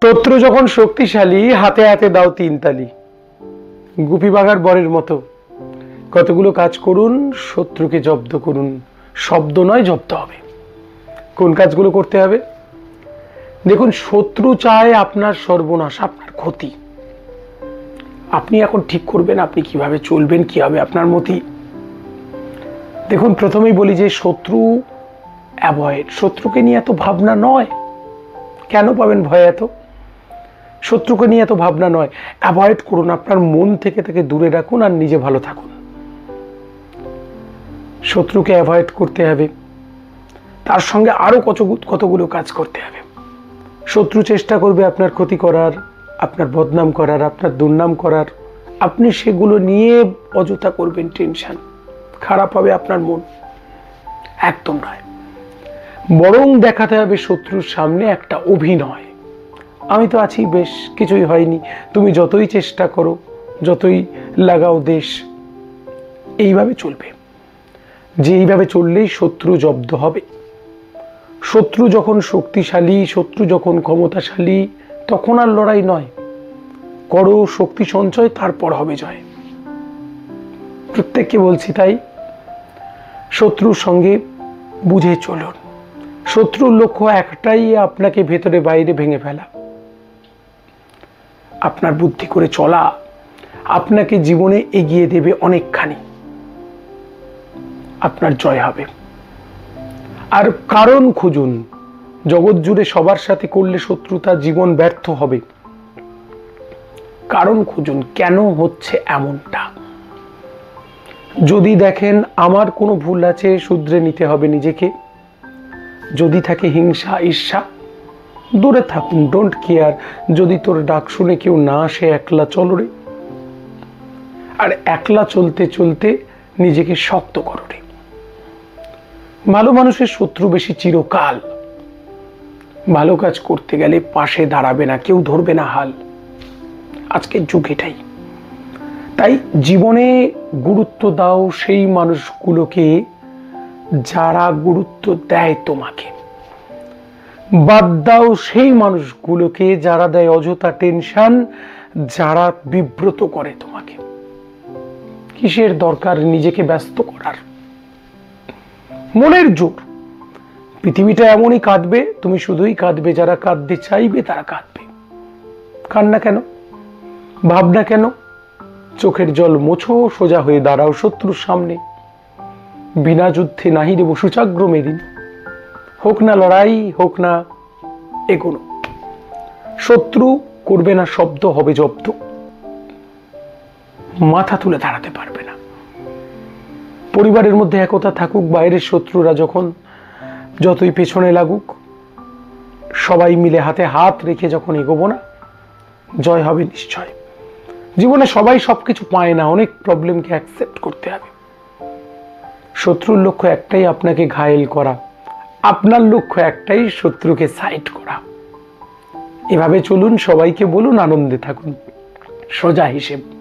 শত্রু যখন শক্তিশালী, হাতে হাতে দাও তিনতালি। গুপি বাঘার বরের মতো কতগুলো কাজ করুন, শত্রুকে জব্দ করুন। শব্দ নয়, জব্দ হবে। কোন কাজগুলো করতে হবে? দেখুন, শত্রু চায় আপনার সর্বনাশ, আপনার ক্ষতি। আপনি এখন ঠিক করবেন আপনি কিভাবে চলবেন, কি হবে আপনার মতি। দেখুন, প্রথমেই বলি যে শত্রু অ্যাভয়েড। শত্রুকে নিয়ে এত ভাবনা নয়। কেন পাবেন ভয় এত? শত্রুকে নিয়ে এত ভাবনা নয়, অ্যাভয়েড করুন। আপনার মন থেকে তাকে দূরে রাখুন আর নিজে ভালো থাকুন। শত্রুকে অ্যাভয়েড করতে হবে, তার সঙ্গে আরো কতগুলো কাজ করতে হবে। শত্রু চেষ্টা করবে আপনার ক্ষতি করার, আপনার বদনাম করার, আপনার দুর্নাম করার। আপনি সেগুলো নিয়ে অযথা করবেন টেনশন, খারাপ হবে আপনার মন। একদম নয়। বরং দেখাতে হবে শত্রুর সামনে একটা অভিনয়। আমি তো আছি, বেশ, কিছুই হয়নি, তুমি যতই চেষ্টা করো, যতই লাগাও দেশ। এইভাবে চলবে, যে এইভাবে চললেই শত্রু জব্দ হবে। শত্রু যখন শক্তিশালী, শত্রু যখন ক্ষমতাশালী, তখন আর লড়াই নয়। করো শক্তি সঞ্চয়, তারপর হবে জয়। প্রত্যেককে বলছি তাই, শত্রুর সঙ্গে বুঝে চলুন। শত্রুর লক্ষ্য একটাই, আপনাকে ভেতরে বাইরে ভেঙে ফেলা। আপনার বুদ্ধি করে চলা আপনাকে জীবনে এগিয়ে দেবে অনেকখানি। আপনার জয় হবে। আর কারণ খুঁজুন। জগৎ জুড়ে সবার সাথে করলে শত্রুতা, জীবন ব্যর্থ হবে। কারণ খুঁজুন, কেন হচ্ছে এমনটা। যদি দেখেন আমার কোনো ভুল আছে, শুধরে নিতে হবে নিজেকে। যদি থাকে হিংসা, ঈর্ষা, দূরে থাকুন, ডোন্ট কেয়ার। যদি তোর ডাক শুনে কেউ না আসে, একলা চলো রে। আর একলা চলতে চলতে নিজেকে শক্ত করো রে। ভালো মানুষের শত্রু বেশি চিরকাল। ভালো কাজ করতে গেলে পাশে দাঁড়াবে না, কেউ ধরবে না হাল। আজকের যুগ এটাই। তাই জীবনে গুরুত্ব দাও সেই মানুষগুলোকে যারা গুরুত্ব দেয় তোমাকে। বাদ দাও সেই মানুষগুলোকে যারা দেয় অযথা টেনশন, যারা বিব্রত করে তোমাকে। কিসের দরকার নিজেকে ব্যস্ত করার? মনের জোর। পৃথিবীটা এমনই কাঁদবে, তুমি শুধুই কাঁদবে। যারা কাঁদতে চাইবে তারা কাঁদবে। কান্না কেন, ভাবনা কেন? চোখের জল মোছো, সোজা হয়ে দাঁড়াও শত্রুর সামনে। বিনা যুদ্ধে নাহি দেব সুচাগ্র মেদিন। হোক না লড়াই, হোক না এগোনো। শত্রু করবে না শব্দ, হবে জব্দ। মাথা তুলে দাঁড়াতে পারবে না। পরিবারের মধ্যে একতা থাকুক, বাইরের শত্রুরা যখন যতই পেছনে লাগুক, সবাই মিলে হাতে হাত রেখে যখন এগোবো না, জয় হবে নিশ্চয়। জীবনে সবাই সবকিছু পায় না, অনেক প্রবলেমকে অ্যাকসেপ্ট করতে হবে। শত্রুর লক্ষ্য একটাই, আপনাকে ঘায়েল করা। আপনার লক্ষ্য একটাই, শত্রুকে সাইড করা। এভাবে চলুন, সবাইকে বলুন, আনন্দে থাকুন। সোজা হিসেব।